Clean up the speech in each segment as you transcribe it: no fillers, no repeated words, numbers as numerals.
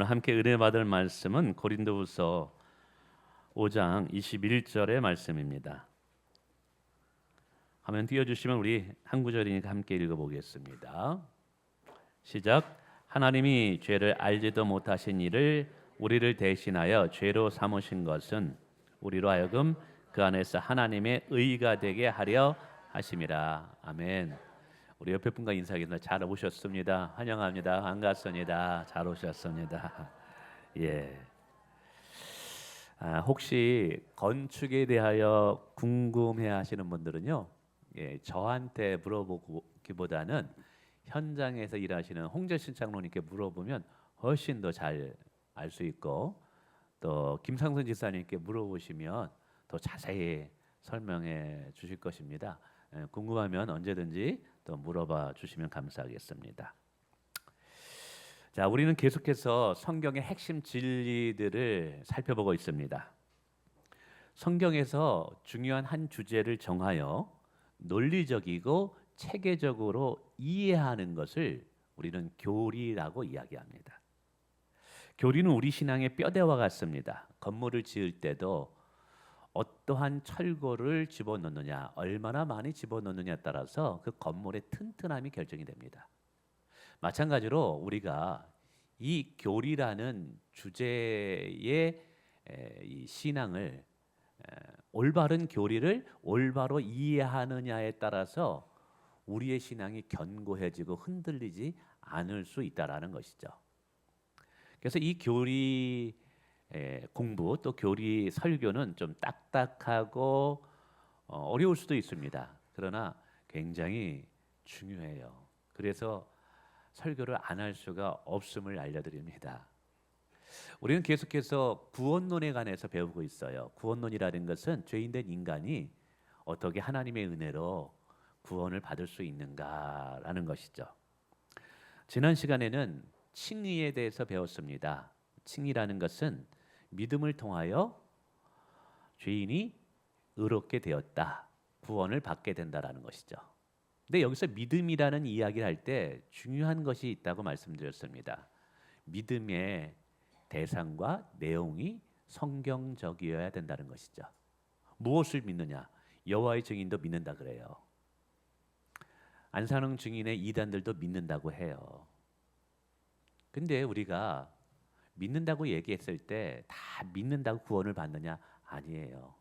오늘 함께 은혜 받을 말씀은 고린도후서 5장 21절의 말씀입니다. 화면 띄워주시면 우리 한 구절이니까 함께 읽어보겠습니다. 시작. 하나님이 죄를 알지도 못하신 이를 우리를 대신하여 죄로 삼으신 것은 우리로 하여금 그 안에서 하나님의 의가 되게 하려 하심이라. 아멘. 우리 옆에 분과 인사하겠습니다. 잘 오셨습니다. 환영합니다. 반갑습니다. 잘 오셨습니다. 예. 혹시 건축에 대하여 궁금해하시는 분들은요, 저한테 물어보기보다는 현장에서 일하시는 홍재신 장로님께 물어보면 훨씬 더 잘 알 수 있고, 또 김상선 지사님께 물어보시면 더 자세히 설명해 주실 것입니다. 궁금하면 언제든지 또 물어봐 주시면 감사하겠습니다. 자, 우리는 계속해서 성경의 핵심 진리들을 살펴보고 있습니다. 성경에서 중요한 한 주제를 정하여 논리적이고 체계적으로 이해하는 것을 우리는 교리라고 이야기합니다. 교리는 우리 신앙의 뼈대와 같습니다. 건물을 지을 때도 어떠한 철골을 집어넣느냐, 얼마나 많이 집어넣느냐에 따라서 그 건물의 튼튼함이 결정이 됩니다. 마찬가지로 우리가 이 교리라는 주제의 이 신앙을, 올바른 교리를 올바로 이해하느냐에 따라서 우리의 신앙이 견고해지고 흔들리지 않을 수 있다라는 것이죠. 그래서 이 교리 공부 또 교리 설교는 좀 딱딱하고 어려울 수도 있습니다. 그러나 굉장히 중요해요. 그래서 설교를 안 할 수가 없음을 알려드립니다. 우리는 계속해서 구원론에 관해서 배우고 있어요. 구원론이라는 것은 죄인된 인간이 어떻게 하나님의 은혜로 구원을 받을 수 있는가라는 것이죠. 지난 시간에는 칭의에 대해서 배웠습니다. 칭의라는 것은 믿음을 통하여 죄인이 의롭게 되었다, 구원을 받게 된다라는 것이죠. 근데 여기서 믿음이라는 이야기를 할 때 중요한 것이 있다고 말씀드렸습니다. 믿음의 대상과 내용이 성경적이어야 된다는 것이죠. 무엇을 믿느냐? 여호와의 증인도 믿는다 그래요. 안산홍 증인의 이단들도 믿는다고 해요. 근데 우리가 믿는다고 얘기했을 때 다 믿는다고 구원을 받느냐? 아니에요.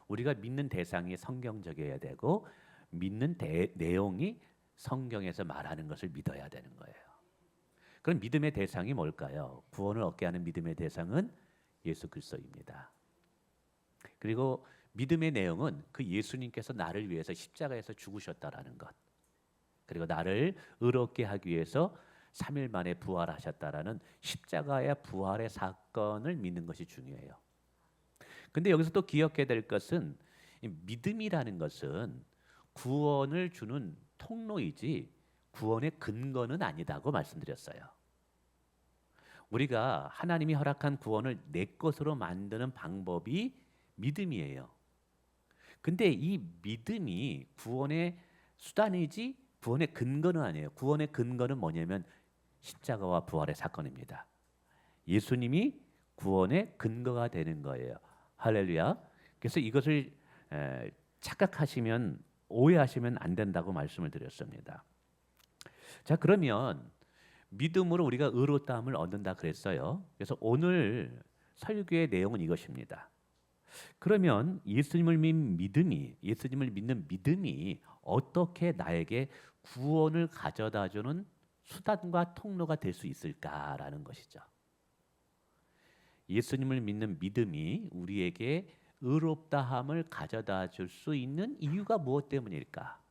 우리가 믿는 대상이 성경적이어야 되고 믿는 내용이 성경에서 말하는 것을 믿어야 되는 거예요. 그럼 믿음의 대상이 뭘까요? 구원을 얻게 하는 믿음의 대상은 예수 그리스도입니다. 그리고 믿음의 내용은 그 예수님께서 나를 위해서 십자가에서 죽으셨다라는 것, 그리고 나를 의롭게 하기 위해서 3일 만에 부활하셨다라는 십자가의 부활의 사건을 믿는 것이 중요해요. 근데 여기서 또 기억해야 될 것은 믿음이라는 것은 구원을 주는 통로이지 구원의 근거는 아니다고 말씀드렸어요. 우리가 하나님이 허락한 구원을 내 것으로 만드는 방법이 믿음이에요. 근데 이 믿음이 구원의 수단이지 구원의 근거는 아니에요. 구원의 근거는 뭐냐면 십자가와 부활의 사건입니다. 예수님이 구원의 근거가 되는 거예요. 할렐루야. 그래서 이것을 착각하시면, 오해하시면 안 된다고 말씀을 드렸습니다. 자, 그러면 믿음으로 우리가 의롭다함을 얻는다 그랬어요. 그래서 오늘 설교의 내용은 이것입니다. 그러면 예수님을 믿는 믿음이 어떻게 나에게 구원을 가져다주는 수단과 통로가 될 수 있을까라는 것이죠. 예수님을 믿는 믿음이 우리에게 의롭다함을 가져다 줄 수 있는 이유가 무엇 때문일까?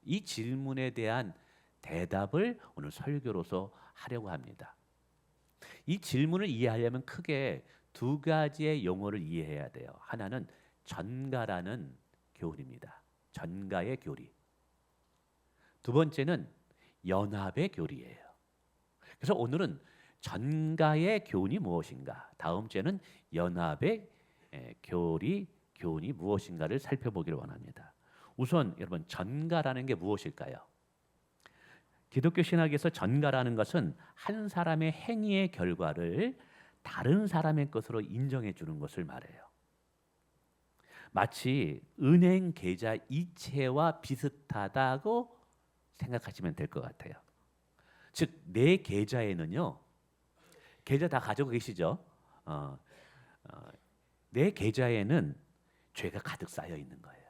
이 질문에 대한 대답을 오늘 설교로서 하려고 합니다. 이 질문을 이해하려면 크게 두 가지의 용어를 이해해야 돼요. 하나는 전가라는 교리입니다. 전가의 교리. 두 번째는 연합의 교리예요. 그래서 오늘은 전가의 교훈이 무엇인가, 다음 주에는 연합의 교훈이 무엇인가를 살펴보기를 원합니다. 우선 여러분, 전가라는 게 무엇일까요? 기독교 신학에서 전가라는 것은 한 사람의 행위의 결과를 다른 사람의 것으로 인정해 주는 것을 말해요. 마치 은행 계좌 이체와 비슷하다고 생각하시면 될 것 같아요. 즉, 내 계좌에는요, 계좌 다 가지고 계시죠? 내 계좌에는 죄가 가득 쌓여 있는 거예요.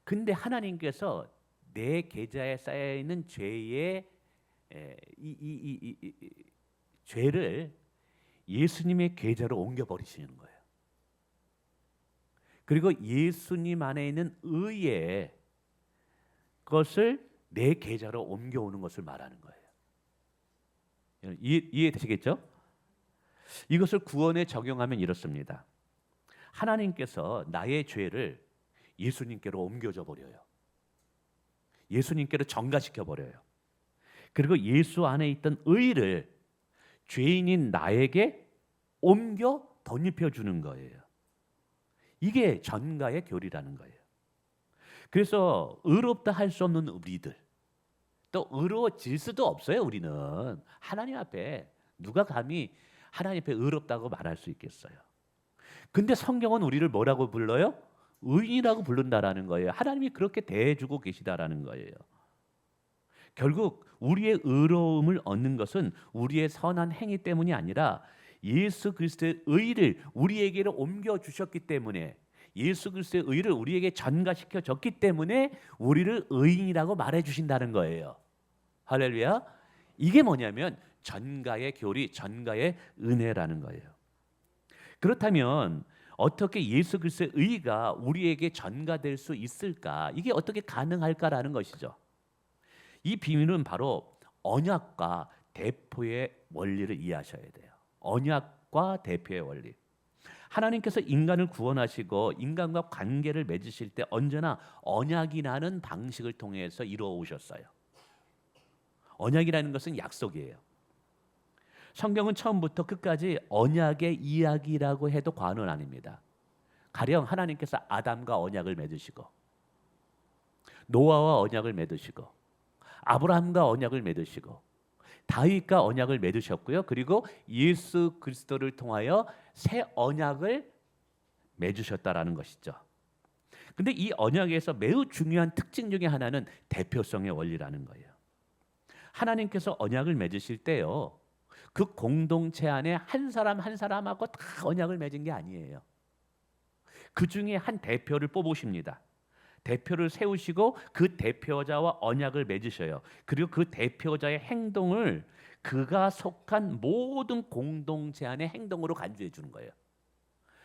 근데 하나님께서 내 계좌에 쌓여 있는 죄의 죄를 예수님의 계좌로 옮겨 버리시는 거예요. 그리고 예수님 안에 있는 의의 것을 내 계좌로 옮겨오는 것을 말하는 거예요. 이해되시겠죠? 이것을 구원에 적용하면 이렇습니다. 하나님께서 나의 죄를 예수님께로 옮겨줘 버려요. 예수님께로 전가시켜 버려요. 그리고 예수 안에 있던 의를 죄인인 나에게 옮겨 덧입혀 주는 거예요. 이게 전가의 교리라는 거예요. 그래서 의롭다 할 수 없는 우리들, 또 의로워질 수도 없어요. 우리는 하나님 앞에 누가 감히 하나님 앞에 의롭다고 말할 수 있겠어요? 근데 성경은 우리를 뭐라고 불러요? 의인이라고 부른다라는 거예요. 하나님이 그렇게 대해주고 계시다라는 거예요. 결국 우리의 의로움을 얻는 것은 우리의 선한 행위 때문이 아니라 예수 그리스도의 의를 우리에게로 옮겨 주셨기 때문에, 예수 그리스도의 의를 우리에게 전가시켜 줬기 때문에 우리를 의인이라고 말해 주신다는 거예요. 할렐루야. 이게 뭐냐면 전가의 교리, 전가의 은혜라는 거예요. 그렇다면 어떻게 예수 그리스도의 의가 우리에게 전가될 수 있을까? 이게 어떻게 가능할까라는 것이죠. 이 비밀은 바로 언약과 대표의 원리를 이해하셔야 돼요. 언약과 대표의 원리. 하나님께서 인간을 구원하시고 인간과 관계를 맺으실 때 언제나 언약이라는 방식을 통해서 이루어 오셨어요. 언약이라는 것은 약속이에요. 성경은 처음부터 끝까지 언약의 이야기라고 해도 과언은 아닙니다. 가령 하나님께서 아담과 언약을 맺으시고, 노아와 언약을 맺으시고, 아브라함과 언약을 맺으시고, 다윗과 언약을 맺으셨고요. 그리고 예수 그리스도를 통하여 새 언약을 맺으셨다라는 것이죠. 근데 이 언약에서 매우 중요한 특징 중에 하나는 대표성의 원리라는 거예요. 하나님께서 언약을 맺으실 때요, 그 공동체 안에 한 사람 한 사람하고 다 언약을 맺은 게 아니에요. 그 중에 한 대표를 뽑으십니다. 대표를 세우시고 그 대표자와 언약을 맺으셔요. 그리고 그 대표자의 행동을 그가 속한 모든 공동체 안의 행동으로 간주해 주는 거예요.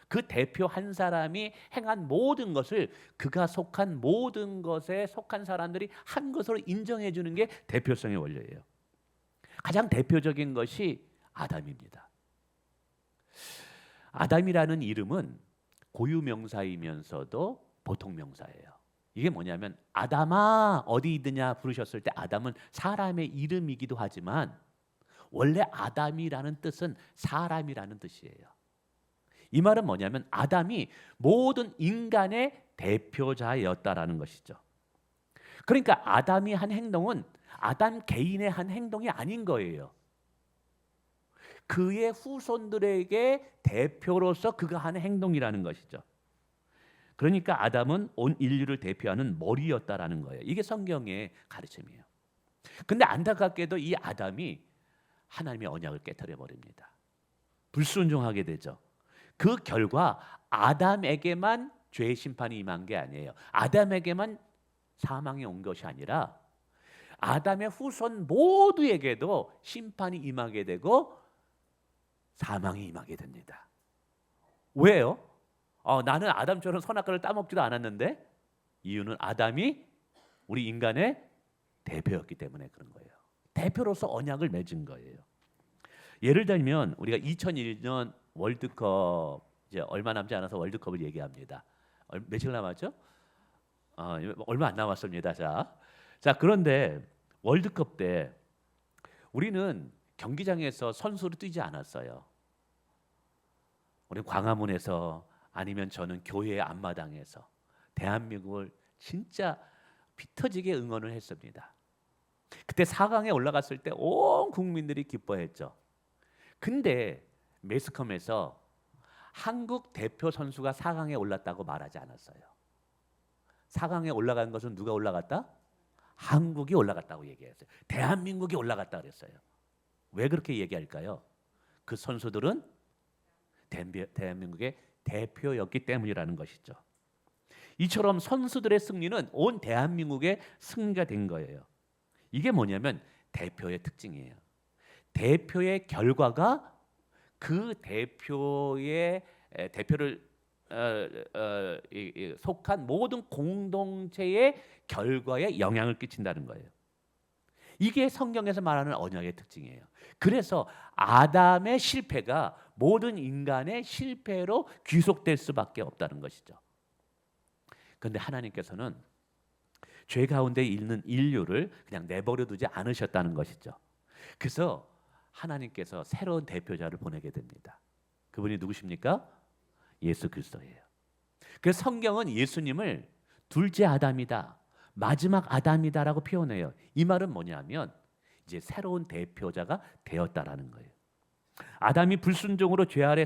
그 대표 한 사람이 행한 모든 것을 그가 속한 모든 것에 속한 사람들이 한 것으로 인정해 주는 게 대표성의 원리예요. 가장 대표적인 것이 아담입니다. 아담이라는 이름은 고유명사이면서도 보통명사예요. 이게 뭐냐면 아담아 어디 있느냐 부르셨을 때 아담은 사람의 이름이기도 하지만 원래 아담이라는 뜻은 사람이라는 뜻이에요. 이 말은 뭐냐면 아담이 모든 인간의 대표자였다라는 것이죠. 그러니까 아담이 한 행동은 아담 개인의 한 행동이 아닌 거예요. 그의 후손들에게 대표로서 그가 한 행동이라는 것이죠. 그러니까 아담은 온 인류를 대표하는 머리였다라는 거예요. 이게 성경의 가르침이에요. 근데 안타깝게도 이 아담이 하나님의 언약을 깨트려 버립니다. 불순종하게 되죠. 그 결과 아담에게만 죄의 심판이 임한 게 아니에요. 아담에게만 사망이 온 것이 아니라 아담의 후손 모두에게도 심판이 임하게 되고 사망이 임하게 됩니다. 왜요? 나는 아담처럼 선악과를 따먹지도 않았는데, 이유는 아담이 우리 인간의 대표였기 때문에 그런 거예요. 대표로서 언약을 맺은 거예요. 예를 들면 우리가 2001년 월드컵 이제 얼마 남지 않아서 월드컵을 얘기합니다. 며칠 남았죠? 얼마 안 남았습니다. 자 그런데 월드컵 때 우리는 경기장에서 선수로 뛰지 않았어요. 우리 광화문에서 아니면 저는 교회 앞마당에서 대한민국을 진짜 피 터지게 응원을 했습니다. 그때 4강에 올라갔을 때 온 국민들이 기뻐했죠. 근데 매스컴에서 한국 대표 선수가 4강에 올랐다고 말하지 않았어요. 4강에 올라간 것은 누가 올라갔다? 한국이 올라갔다고 얘기했어요. 대한민국이 올라갔다 그랬어요. 왜 그렇게 얘기할까요? 그 선수들은 대한민국의 대표였기 때문이라는 것이죠. 이처럼 선수들의 승리는 온 대한민국의 승리가 된 거예요. 이게 뭐냐면 대표의 특징이에요. 대표의 결과가 그 대표를 속한 모든 공동체의 결과에 영향을 끼친다는 거예요. 이게 성경에서 말하는 언약의 특징이에요. 그래서 아담의 실패가 모든 인간의 실패로 귀속될 수밖에 없다는 것이죠. 그런데 하나님께서는 죄 가운데 있는 인류를 그냥 내버려 두지 않으셨다는 것이죠. 그래서 하나님께서 새로운 대표자를 보내게 됩니다. 그분이 누구십니까? 예수 그리스도예요. 그래서 성경은 예수님을 둘째 아담이다, 마지막 아담이다라고 표현해요. 이 말은 뭐냐면 이제 새로운 대표자가 되었다라는 거예요. 아담이 불순종으로 죄 아래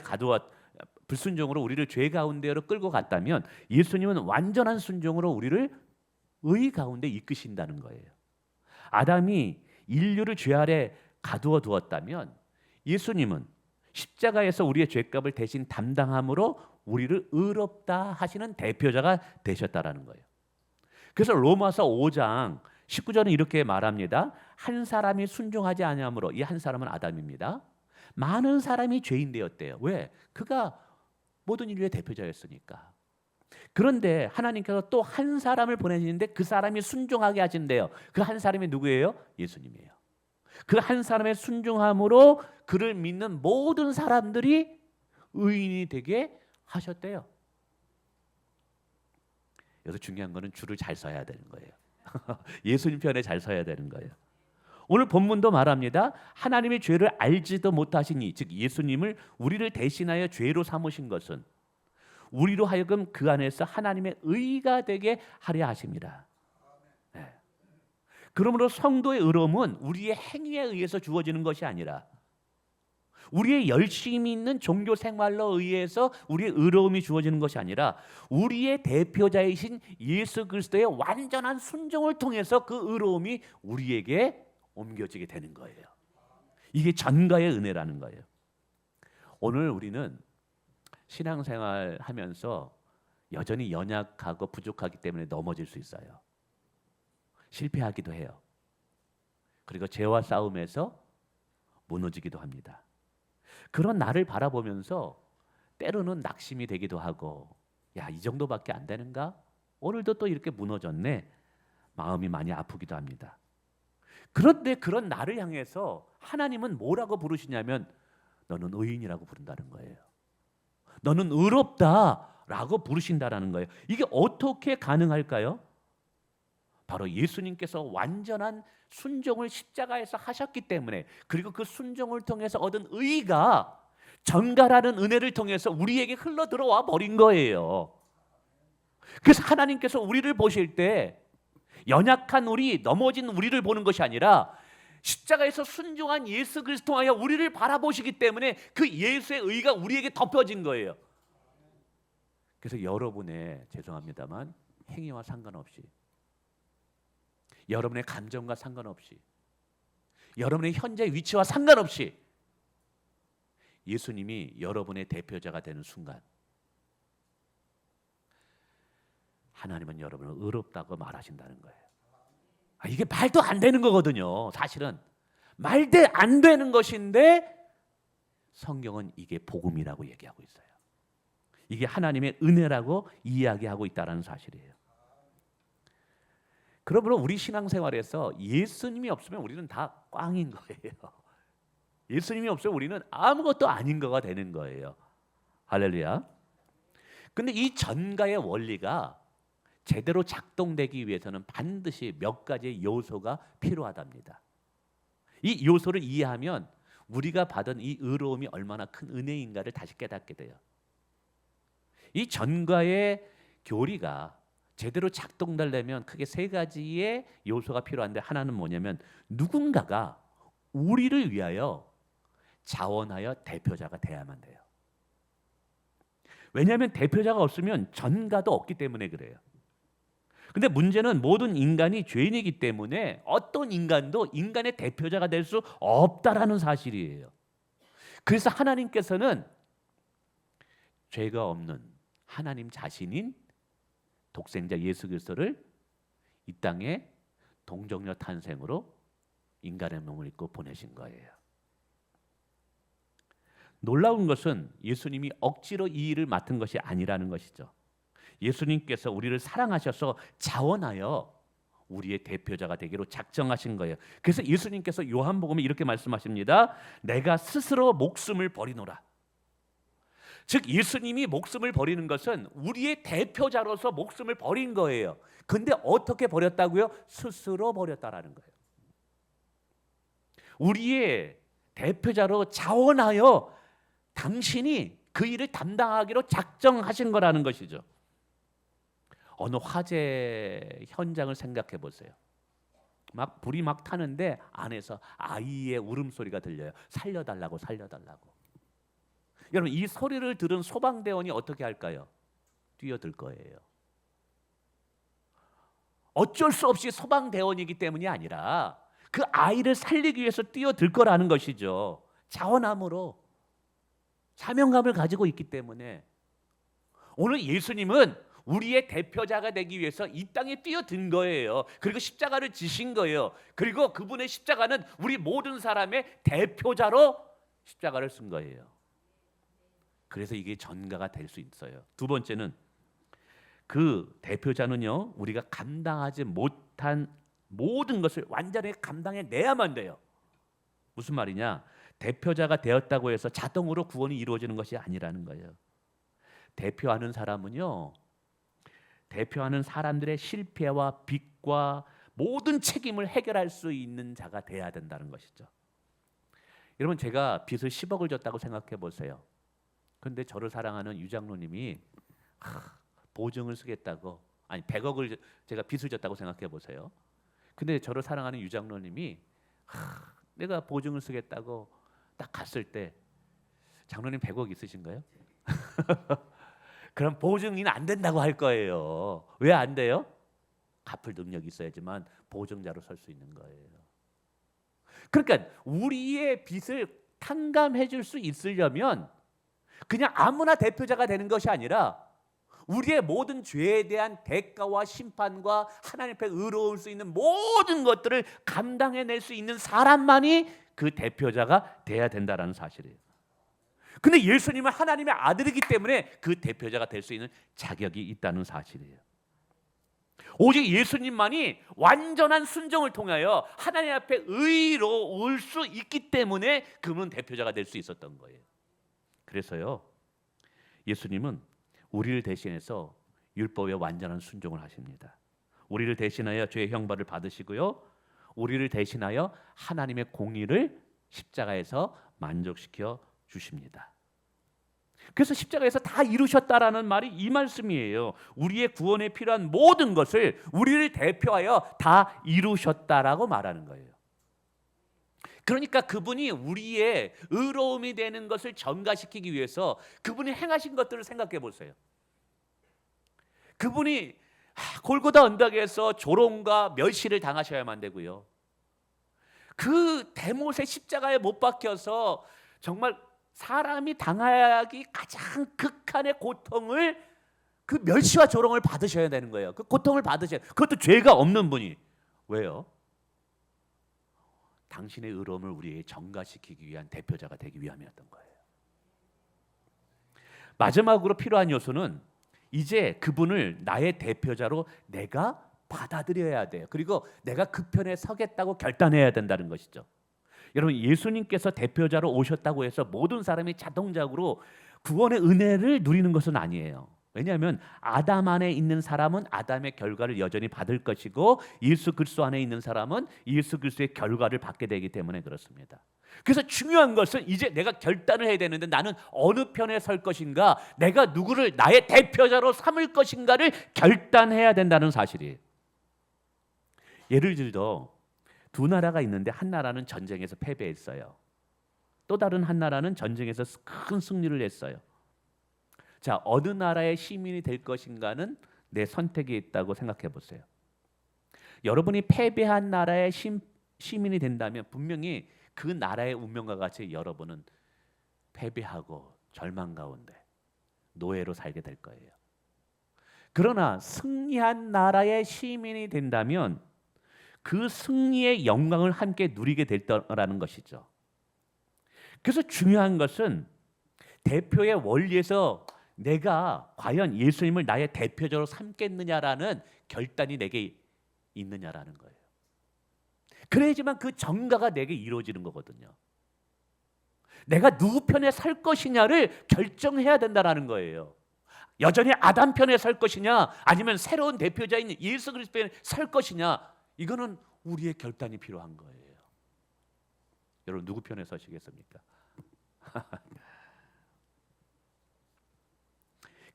불순종으로 우리를 죄 가운데로 끌고 갔다면 예수님은 완전한 순종으로 우리를 의 가운데 이끄신다는 거예요. 아담이 인류를 죄 아래 가두어 두었다면 예수님은 십자가에서 우리의 죄값을 대신 담당함으로 우리를 의롭다 하시는 대표자가 되셨다라는 거예요. 그래서 로마서 5장 19절은 이렇게 말합니다. 한 사람이 순종하지 아니함으로, 이 한 사람은 아담입니다. 많은 사람이 죄인 되었대요. 왜? 그가 모든 인류의 대표자였으니까. 그런데 하나님께서 또 한 사람을 보내시는데 그 사람이 순종하게 하신대요. 그 한 사람이 누구예요? 예수님이에요. 그 한 사람의 순종함으로 그를 믿는 모든 사람들이 의인이 되게 하셨대요. 여기서 중요한 거는 줄을 잘 서야 되는 거예요. 예수님 편에 잘 서야 되는 거예요. 오늘 본문도 말합니다. 하나님의 죄를 알지도 못하시니, 즉 예수님을 우리를 대신하여 죄로 삼으신 것은 우리로 하여금 그 안에서 하나님의 의가 되게 하려 하십니다. 네. 그러므로 성도의 의로움은 우리의 행위에 의해서 주어지는 것이 아니라 우리의 열심히 있는 종교 생활로 의해서 우리의 의로움이 주어지는 것이 아니라 우리의 대표자이신 예수 그리스도의 완전한 순종을 통해서 그 의로움이 우리에게 옮겨지게 되는 거예요. 이게 전가의 은혜라는 거예요. 오늘 우리는 신앙생활 하면서 여전히 연약하고 부족하기 때문에 넘어질 수 있어요. 실패하기도 해요. 그리고 죄와 싸움에서 무너지기도 합니다. 그런 나를 바라보면서 때로는 낙심이 되기도 하고, 야, 이 정도밖에 안 되는가? 오늘도 또 이렇게 무너졌네. 마음이 많이 아프기도 합니다. 그런데 그런 나를 향해서 하나님은 뭐라고 부르시냐면 너는 의인이라고 부른다는 거예요. 너는 의롭다라고 부르신다라는 거예요. 이게 어떻게 가능할까요? 바로 예수님께서 완전한 순종을 십자가에서 하셨기 때문에, 그리고 그 순종을 통해서 얻은 의가 전가라는 은혜를 통해서 우리에게 흘러 들어와 버린 거예요. 그래서 하나님께서 우리를 보실 때 연약한 우리, 넘어진 우리를 보는 것이 아니라 십자가에서 순종한 예수 그리스도 통하여 우리를 바라보시기 때문에 그 예수의 의가 우리에게 덮여진 거예요. 그래서 여러분의, 죄송합니다만, 행위와 상관없이, 여러분의 감정과 상관없이, 여러분의 현재 위치와 상관없이 예수님이 여러분의 대표자가 되는 순간 하나님은 여러분을 의롭다고 말하신다는 거예요. 이게 말도 안 되는 거거든요. 사실은 말도 안 되는 것인데 성경은 이게 복음이라고 얘기하고 있어요. 이게 하나님의 은혜라고 이야기하고 있다는 사실이에요. 그러므로 우리 신앙생활에서 예수님이 없으면 우리는 다 꽝인 거예요. 예수님이 없으면 우리는 아무것도 아닌 거가 되는 거예요. 할렐루야. 근데 이 전가의 원리가 제대로 작동되기 위해서는 반드시 몇 가지의 요소가 필요하답니다. 이 요소를 이해하면 우리가 받은 이 의로움이 얼마나 큰 은혜인가를 다시 깨닫게 돼요. 이 전가의 교리가 제대로 작동되려면 크게 세 가지의 요소가 필요한데, 하나는 뭐냐면 누군가가 우리를 위하여 자원하여 대표자가 돼야만 돼요. 왜냐하면 대표자가 없으면 전가도 없기 때문에 그래요. 근데 문제는 모든 인간이 죄인이기 때문에 어떤 인간도 인간의 대표자가 될 수 없다라는 사실이에요. 그래서 하나님께서는 죄가 없는 하나님 자신인 독생자 예수 그리스도를 이 땅에 동정녀 탄생으로 인간의 몸을 입고 보내신 거예요. 놀라운 것은 예수님이 억지로 이 일을 맡은 것이 아니라는 것이죠. 예수님께서 우리를 사랑하셔서 자원하여 우리의 대표자가 되기로 작정하신 거예요. 그래서 예수님께서 요한복음에 이렇게 말씀하십니다. 내가 스스로 목숨을 버리노라. 즉 예수님이 목숨을 버리는 것은 우리의 대표자로서 목숨을 버린 거예요. 근데 어떻게 버렸다고요? 스스로 버렸다라는 거예요. 우리의 대표자로 자원하여 당신이 그 일을 담당하기로 작정하신 거라는 것이죠. 어느 화재 현장을 생각해 보세요. 막 불이 막 타는데 안에서 아이의 울음소리가 들려요. 살려달라고, 살려달라고. 여러분, 이 소리를 들은 소방대원이 어떻게 할까요? 뛰어들 거예요. 어쩔 수 없이 소방대원이기 때문이 아니라 그 아이를 살리기 위해서 뛰어들 거라는 것이죠. 자원함으로 사명감을 가지고 있기 때문에. 오늘 예수님은 우리의 대표자가 되기 위해서 이 땅에 뛰어든 거예요. 그리고 십자가를 지신 거예요. 그리고 그분의 십자가는 우리 모든 사람의 대표자로 십자가를 쓴 거예요. 그래서 이게 전가가 될 수 있어요. 두 번째는 그 대표자는요, 우리가 감당하지 못한 모든 것을 완전히 감당해 내야만 돼요. 무슨 말이냐? 대표자가 되었다고 해서 자동으로 구원이 이루어지는 것이 아니라는 거예요. 대표하는 사람은요, 대표하는 사람들의 실패와 빚과 모든 책임을 해결할 수 있는 자가 돼야 된다는 것이죠. 여러분, 제가 빚을 10억을 졌다고 생각해 보세요. 그런데 저를 사랑하는 유장로님이 보증을 쓰겠다고, 아니 100억을 제가 빚을 졌다고 생각해 보세요. 근데 저를 사랑하는 유장로님이 내가 보증을 쓰겠다고 딱 갔을 때, 장로님 100억 있으신가요? 그럼 보증인은 안 된다고 할 거예요. 왜 안 돼요? 갚을 능력이 있어야지만 보증자로 설 수 있는 거예요. 그러니까 우리의 빚을 탕감해 줄 수 있으려면 그냥 아무나 대표자가 되는 것이 아니라 우리의 모든 죄에 대한 대가와 심판과 하나님 앞에 의로울 수 있는 모든 것들을 감당해낼 수 있는 사람만이 그 대표자가 돼야 된다는 사실이에요. 근데 예수님은 하나님의 아들이기 때문에 그 대표자가 될 수 있는 자격이 있다는 사실이에요. 오직 예수님만이 완전한 순종을 통하여 하나님 앞에 의로울 수 있기 때문에 그분은 대표자가 될 수 있었던 거예요. 그래서요, 예수님은 우리를 대신해서 율법의 완전한 순종을 하십니다. 우리를 대신하여 죄의 형벌을 받으시고요, 우리를 대신하여 하나님의 공의를 십자가에서 만족시켜 주십니다. 그래서 십자가에서 다 이루셨다라는 말이 이 말씀이에요. 우리의 구원에 필요한 모든 것을 우리를 대표하여 다 이루셨다라고 말하는 거예요. 그러니까 그분이 우리의 의로움이 되는 것을 전가시키기 위해서 그분이 행하신 것들을 생각해 보세요. 그분이 골고다 언덕에서 조롱과 멸시를 당하셔야만 되고요, 그 대못의 십자가에 못 박혀서 정말 사람이 당하기 가장 극한의 고통을, 그 멸시와 조롱을 받으셔야 되는 거예요. 그 고통을 받으셔야, 그것도 죄가 없는 분이. 왜요? 당신의 의로움을 우리에게 전가시키기 위한 대표자가 되기 위함이었던 거예요. 마지막으로 필요한 요소는 이제 그분을 나의 대표자로 내가 받아들여야 돼요. 그리고 내가 그 편에 서겠다고 결단해야 된다는 것이죠. 여러분, 예수님께서 대표자로 오셨다고 해서 모든 사람이 자동적으로 구원의 은혜를 누리는 것은 아니에요. 왜냐하면 아담 안에 있는 사람은 아담의 결과를 여전히 받을 것이고 예수 그리스도 안에 있는 사람은 예수 그리스도의 결과를 받게 되기 때문에 그렇습니다. 그래서 중요한 것은 이제 내가 결단을 해야 되는데 나는 어느 편에 설 것인가, 내가 누구를 나의 대표자로 삼을 것인가를 결단해야 된다는 사실이에요. 예를 들어 두 나라가 있는데 한 나라는 전쟁에서 패배했어요. 또 다른 한 나라는 전쟁에서 큰 승리를 했어요. 자, 어느 나라의 시민이 될 것인가는 내 선택에 있다고 생각해 보세요. 여러분이 패배한 나라의 시민이 된다면 분명히 그 나라의 운명과 같이 여러분은 패배하고 절망 가운데 노예로 살게 될 거예요. 그러나 승리한 나라의 시민이 된다면 그 승리의 영광을 함께 누리게 될 거라는 것이죠. 그래서 중요한 것은 대표의 원리에서 내가 과연 예수님을 나의 대표적으로 삼겠느냐라는 결단이 내게 있느냐라는 거예요. 그래야지만 그 전가가 내게 이루어지는 거거든요. 내가 누구 편에 설 것이냐를 결정해야 된다라는 거예요. 여전히 아담 편에 설 것이냐 아니면 새로운 대표자인 예수 그리스도 편에 설 것이냐, 이거는 우리의 결단이 필요한 거예요. 여러분 누구 편에 서시겠습니까?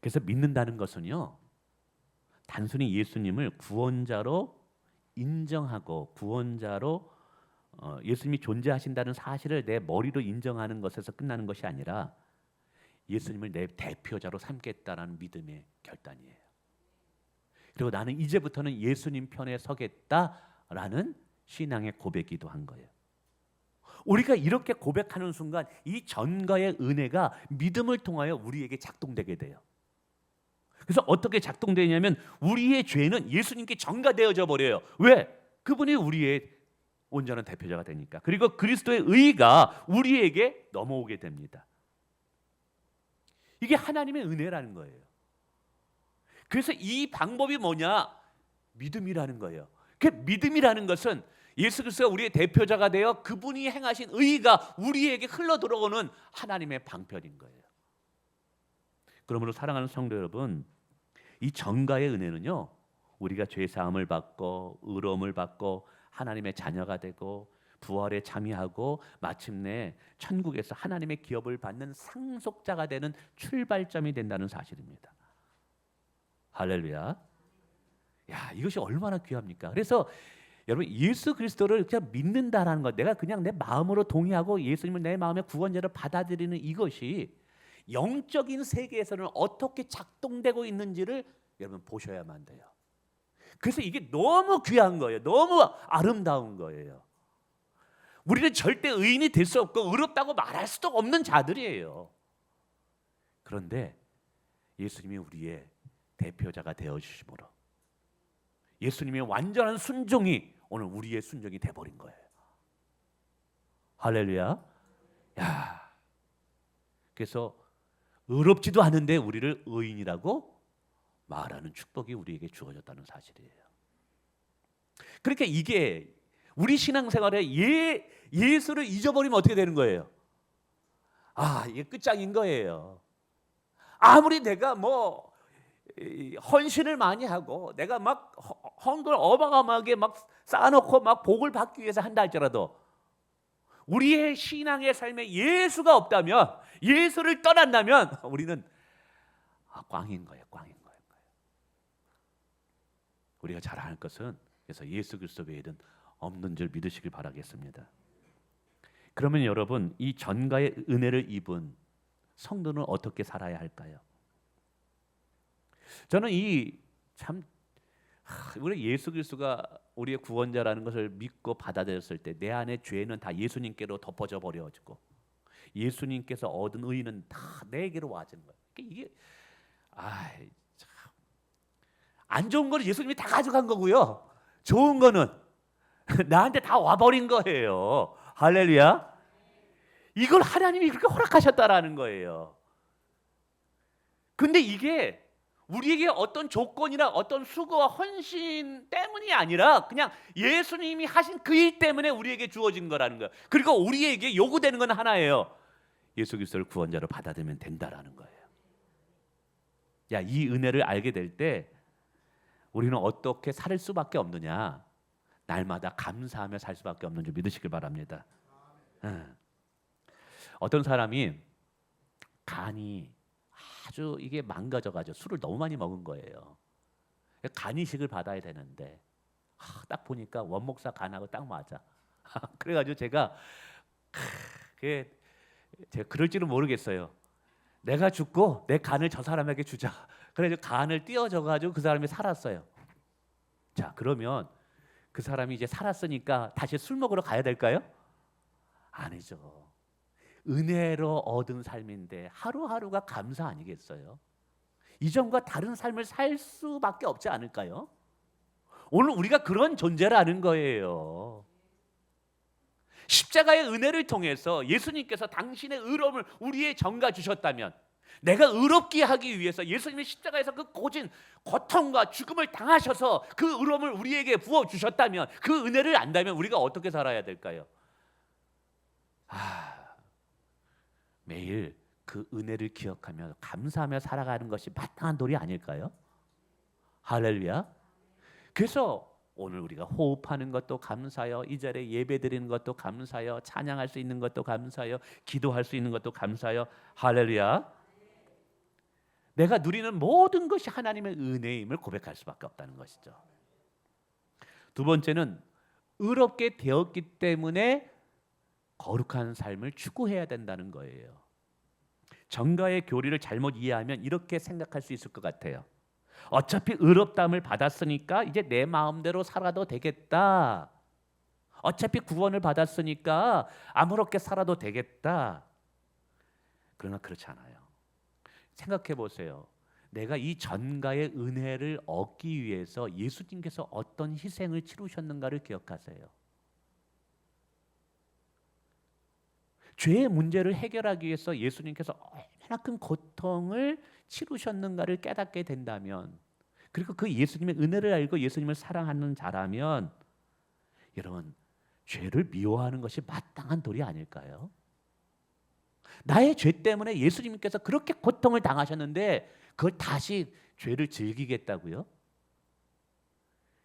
그래서 믿는다는 것은요, 단순히 예수님을 구원자로 인정하고 구원자로 예수님이 존재하신다는 사실을 내 머리로 인정하는 것에서 끝나는 것이 아니라 예수님을 내 대표자로 삼겠다라는 믿음의 결단이에요. 그리고 나는 이제부터는 예수님 편에 서겠다라는 신앙의 고백이기도 한 거예요. 우리가 이렇게 고백하는 순간 이 전가의 은혜가 믿음을 통하여 우리에게 작동되게 돼요. 그래서 어떻게 작동되냐면 우리의 죄는 예수님께 전가되어져 버려요. 왜? 그분이 우리의 온전한 대표자가 되니까. 그리고 그리스도의 의가 우리에게 넘어오게 됩니다. 이게 하나님의 은혜라는 거예요. 그래서 이 방법이 뭐냐? 믿음이라는 거예요. 그 믿음이라는 것은 예수 그리스도가 우리의 대표자가 되어 그분이 행하신 의가 우리에게 흘러 들어오는 하나님의 방편인 거예요. 그러므로 사랑하는 성도 여러분, 이 전가의 은혜는요, 우리가 죄 사함을 받고 의로움을 받고 하나님의 자녀가 되고 부활에 참여하고 마침내 천국에서 하나님의 기업을 받는 상속자가 되는 출발점이 된다는 사실입니다. 할렐루야. 야, 이것이 얼마나 귀합니까? 그래서 여러분 예수 그리스도를 그냥 믿는다라는 것, 내가 그냥 내 마음으로 동의하고 예수님을 내 마음의 구원자로 받아들이는 이것이 영적인 세계에서는 어떻게 작동되고 있는지를 여러분 보셔야만 돼요. 그래서 이게 너무 귀한 거예요. 너무 아름다운 거예요. 우리는 절대 의인이 될 수 없고 의롭다고 말할 수도 없는 자들이에요. 그런데 예수님이 우리의 대표자가 되어주심으로 예수님의 완전한 순종이 오늘 우리의 순종이 돼버린 거예요. 할렐루야. 야, 그래서 의롭지도 않은데 우리를 의인이라고 말하는 축복이 우리에게 주어졌다는 사실이에요. 그러니까 이게 우리 신앙생활에 예수를 잊어버리면 어떻게 되는 거예요? 아, 이게 끝장인 거예요. 아무리 내가 뭐 헌신을 많이 하고 내가 막 헌걸 어마어마하게 막 쌓아놓고 막 복을 받기 위해서 한다 할지라도 우리의 신앙의 삶에 예수가 없다면, 예수를 떠난다면 우리는 꽝인 거예요. 꽝인 거예요. 우리가 잘 아는 것은 그래서 예수 그리스도 외에는 없는 줄 믿으시길 바라겠습니다. 그러면 여러분, 이 전가의 은혜를 입은 성도는 어떻게 살아야 할까요? 저는 우리 예수 그리스도가 우리의 구원자라는 것을 믿고 받아들였을 때 내 안의 죄는 다 예수님께로 덮어져 버려지고 예수님께서 얻은 의는 다 내게로 와지는 거예요. 이게 안 좋은 거는 예수님이 다 가져간 거고요. 좋은 거는 나한테 다 와버린 거예요. 할렐루야. 이걸 하나님이 그렇게 허락하셨다라는 거예요. 근데 이게 우리에게 어떤 조건이나 어떤 수고와 헌신 때문이 아니라 그냥 예수님이 하신 그 일 때문에 우리에게 주어진 거라는 거예요. 그리고 우리에게 요구되는 건 하나예요. 예수 그리스도를 구원자로 받아들이면 된다라는 거예요. 야, 이 은혜를 알게 될 때 우리는 어떻게 살 수밖에 없느냐? 날마다 감사하며 살 수밖에 없는 줄 믿으시길 바랍니다. 어떤 사람이 간이 아주 이게 망가져가지고 술을 너무 많이 먹은 거예요. 간이식을 받아야 되는데 딱 보니까 원목사 간하고 딱 맞아. 그래가지고 그게 제가 그럴 줄은 모르겠어요. 내가 죽고 내 간을 저 사람에게 주자. 그래서 간을 띄워줘가지고 그 사람이 살았어요. 자, 그러면 그 사람이 이제 살았으니까 다시 술 먹으러 가야 될까요? 아니죠. 은혜로 얻은 삶인데 하루하루가 감사 아니겠어요? 이전과 다른 삶을 살 수밖에 없지 않을까요? 오늘 우리가 그런 존재라는 거예요. 십자가의 은혜를 통해서 예수님께서 당신의 의로움을 우리의 전가 주셨다면, 내가 의롭게 하기 위해서 예수님이 십자가에서 그 고통과 죽음을 당하셔서 그 의로움을 우리에게 부어 주셨다면, 그 은혜를 안다면 우리가 어떻게 살아야 될까요? 매일 그 은혜를 기억하며 감사하며 살아가는 것이 마땅한 도리 아닐까요? 할렐루야. 그래서 오늘 우리가 호흡하는 것도 감사요, 이 자리에 예배드리는 것도 감사요, 찬양할 수 있는 것도 감사요, 기도할 수 있는 것도 감사요. 할렐루야. 내가 누리는 모든 것이 하나님의 은혜임을 고백할 수밖에 없다는 것이죠. 두 번째는 의롭게 되었기 때문에 거룩한 삶을 추구해야 된다는 거예요. 정가의 교리를 잘못 이해하면 이렇게 생각할 수 있을 것 같아요. 어차피 의롭다함을 받았으니까 이제 내 마음대로 살아도 되겠다. 어차피 구원을 받았으니까 아무렇게 살아도 되겠다. 그러나 그렇지 않아요. 생각해 보세요. 내가 이 전가의 은혜를 얻기 위해서 예수님께서 어떤 희생을 치르셨는가를 기억하세요. 죄의 문제를 해결하기 위해서 예수님께서 얼마나 큰 고통을 치르셨는가를 깨닫게 된다면, 그리고 그 예수님의 은혜를 알고 예수님을 사랑하는 자라면, 여러분, 죄를 미워하는 것이 마땅한 도리 아닐까요? 나의 죄 때문에 예수님께서 그렇게 고통을 당하셨는데 그걸 다시 죄를 즐기겠다고요?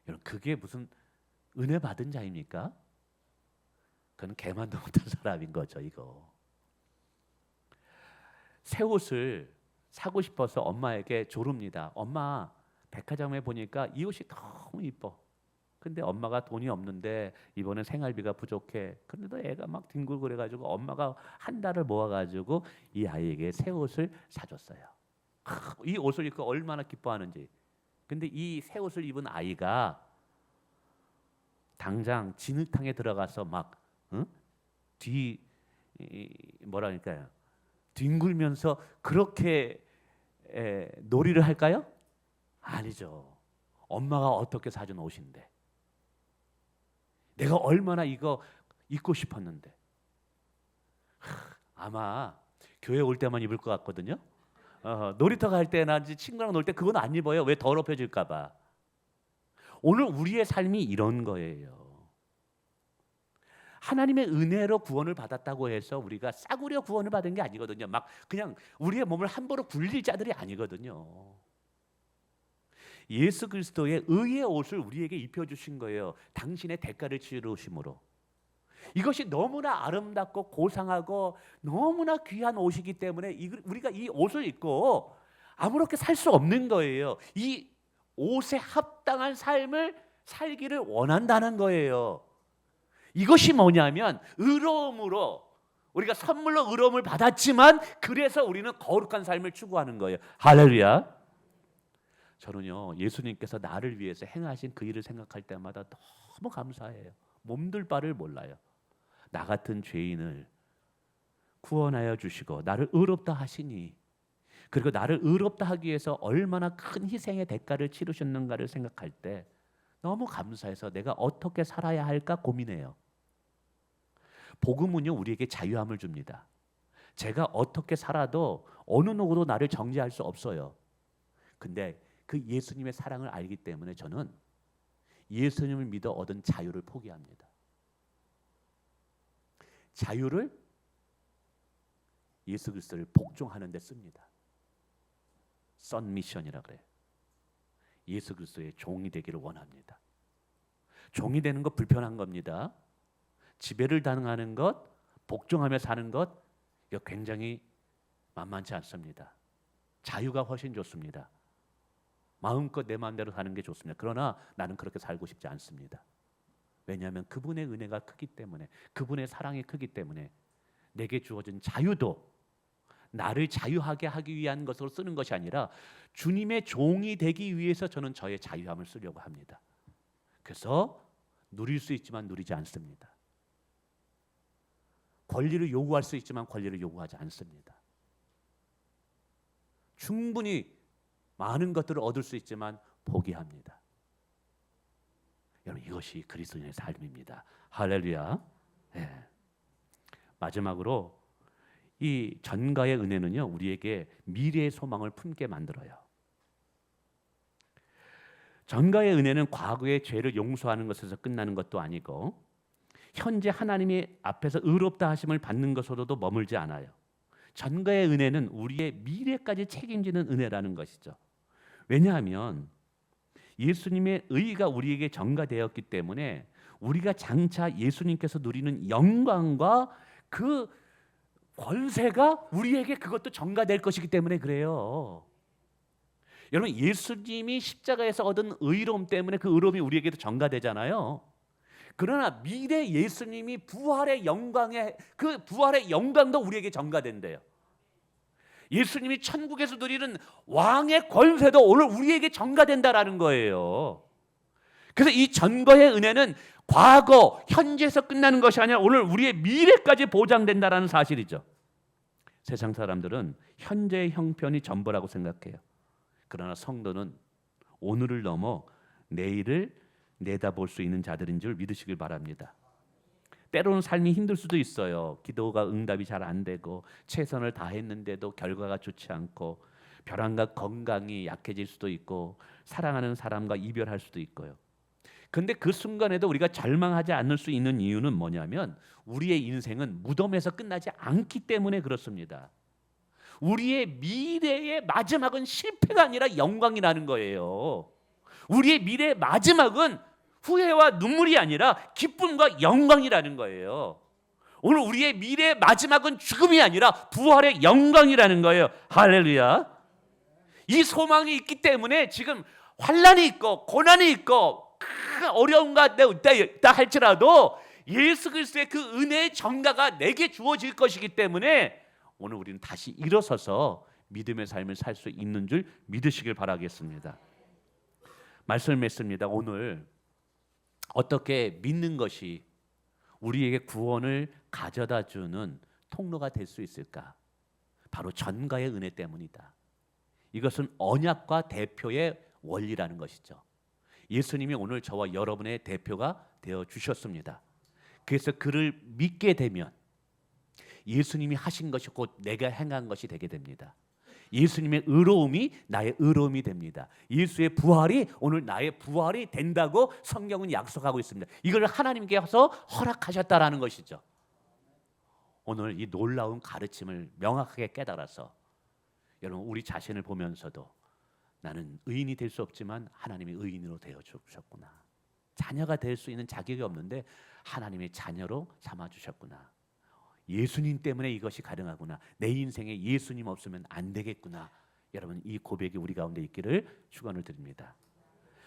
여러분, 그게 무슨 은혜 받은 자입니까? 그건 개만도 못한 사람인 거죠. 이거 새 옷을 사고 싶어서 엄마에게 조릅니다. 엄마, 백화점에 보니까 이 옷이 너무 이뻐. 근데 엄마가 돈이 없는데 이번엔 생활비가 부족해. 그런데도 애가 막 뒹굴거려가지고 엄마가 한 달을 모아가지고 이 아이에게 새 옷을 사줬어요. 이 옷을 입고 얼마나 기뻐하는지. 근데 이 새 옷을 입은 아이가 당장 진흙탕에 들어가서 막 뭐라니까요? 뒹굴면서 그렇게 놀이를 할까요? 아니죠. 엄마가 어떻게 사준 옷인데, 내가 얼마나 이거 입고 싶었는데. 아마 교회 올 때만 입을 것 같거든요. 놀이터 갈 때나 친구랑 놀 때 그건 안 입어요. 왜 더럽혀질까 봐. 오늘 우리의 삶이 이런 거예요. 하나님의 은혜로 구원을 받았다고 해서 우리가 싸구려 구원을 받은 게 아니거든요. 막 그냥 우리의 몸을 함부로 굴릴 자들이 아니거든요. 예수 그리스도의 의의 옷을 우리에게 입혀주신 거예요. 당신의 대가를 치르심으로. 이것이 너무나 아름답고 고상하고 너무나 귀한 옷이기 때문에 우리가 이 옷을 입고 아무렇게 살 수 없는 거예요. 이 옷에 합당한 삶을 살기를 원한다는 거예요. 이것이 뭐냐면 의로움으로, 우리가 선물로 의로움을 받았지만 그래서 우리는 거룩한 삶을 추구하는 거예요. 할렐루야. 저는요, 예수님께서 나를 위해서 행하신 그 일을 생각할 때마다 너무 감사해요. 몸둘 바를 몰라요. 나 같은 죄인을 구원하여 주시고 나를 의롭다 하시니, 그리고 나를 의롭다 하기 위해서 얼마나 큰 희생의 대가를 치르셨는가를 생각할 때 너무 감사해서 내가 어떻게 살아야 할까 고민해요. 복음은요, 우리에게 자유함을 줍니다. 제가 어떻게 살아도 어느 누구도 나를 정죄할 수 없어요. 근데 그 예수님의 사랑을 알기 때문에 저는 예수님을 믿어 얻은 자유를 포기합니다. 자유를 예수 그리스도를 복종하는 데 씁니다. 선 미션이라 그래요. 예수 그리스도의 종이 되기를 원합니다. 종이 되는 것 불편한 겁니다. 지배를 당하는 것, 복종하며 사는 것, 이거 굉장히 만만치 않습니다. 자유가 훨씬 좋습니다. 마음껏 내 마음대로 사는 게 좋습니다. 그러나 나는 그렇게 살고 싶지 않습니다. 왜냐하면 그분의 은혜가 크기 때문에, 그분의 사랑이 크기 때문에 내게 주어진 자유도 나를 자유하게 하기 위한 것으로 쓰는 것이 아니라 주님의 종이 되기 위해서 저는 저의 자유함을 쓰려고 합니다. 그래서 누릴 수 있지만 누리지 않습니다. 권리를 요구할 수 있지만 권리를 요구하지 않습니다. 충분히 많은 것들을 얻을 수 있지만 포기합니다. 여러분, 이것이 그리스도인의 삶입니다. 할렐루야. 네. 마지막으로 이 전가의 은혜는요, 우리에게 미래의 소망을 품게 만들어요. 전가의 은혜는 과거의 죄를 용서하는 것에서 끝나는 것도 아니고 현재 하나님의 앞에서 의롭다 하심을 받는 것으로도 머물지 않아요. 전가의 은혜는 우리의 미래까지 책임지는 은혜라는 것이죠. 왜냐하면 예수님의 의가 우리에게 전가되었기 때문에 우리가 장차 예수님께서 누리는 영광과 그 권세가 우리에게 그것도 전가될 것이기 때문에 그래요. 여러분, 예수님이 십자가에서 얻은 의로움 때문에 그 의로움이 우리에게도 전가되잖아요. 그러나 미래 예수님이 부활의 영광에, 그 부활의 영광도 우리에게 전가된대요. 예수님이 천국에서 누리는 왕의 권세도 오늘 우리에게 전가된다라는 거예요. 그래서 이 전거의 은혜는 과거, 현재에서 끝나는 것이 아니라 오늘 우리의 미래까지 보장된다라는 사실이죠. 세상 사람들은 현재의 형편이 전부라고 생각해요. 그러나 성도는 오늘을 넘어 내일을 내다볼 수 있는 자들인 줄 믿으시길 바랍니다. 때로는 삶이 힘들 수도 있어요. 기도가 응답이 잘 안 되고 최선을 다했는데도 결과가 좋지 않고 벼랑과 건강이 약해질 수도 있고 사랑하는 사람과 이별할 수도 있고요. 그런데 그 순간에도 우리가 절망하지 않을 수 있는 이유는 뭐냐면 우리의 인생은 무덤에서 끝나지 않기 때문에 그렇습니다. 우리의 미래의 마지막은 실패가 아니라 영광이라는 거예요. 우리의 미래의 마지막은 후회와 눈물이 아니라 기쁨과 영광이라는 거예요. 오늘 우리의 미래의 마지막은 죽음이 아니라 부활의 영광이라는 거예요. 할렐루야. 이 소망이 있기 때문에 지금 환난이 있고 고난이 있고 큰 어려움과 있다 할지라도 예수 그리스도의 그 은혜의 전가가 내게 주어질 것이기 때문에 오늘 우리는 다시 일어서서 믿음의 삶을 살 수 있는 줄 믿으시길 바라겠습니다. 말씀을 맺습니다. 오늘 어떻게 믿는 것이 우리에게 구원을 가져다 주는 통로가 될 수 있을까? 바로 전가의 은혜 때문이다. 이것은 언약과 대표의 원리라는 것이죠. 예수님이 오늘 저와 여러분의 대표가 되어 주셨습니다. 그래서 그를 믿게 되면 예수님이 하신 것이 곧 내가 행한 것이 되게 됩니다. 예수님의 의로움이 나의 의로움이 됩니다. 예수의 부활이 오늘 나의 부활이 된다고 성경은 약속하고 있습니다. 이걸 하나님께서 허락하셨다라는 것이죠. 오늘 이 놀라운 가르침을 명확하게 깨달아서 여러분 우리 자신을 보면서도 나는 의인이 될 수 없지만 하나님이 의인으로 되어 주셨구나. 자녀가 될 수 있는 자격이 없는데 하나님의 자녀로 삼아 주셨구나. 예수님 때문에 이것이 가능하구나. 내 인생에 예수님 없으면 안 되겠구나. 여러분 이 고백이 우리 가운데 있기를 축원을 드립니다.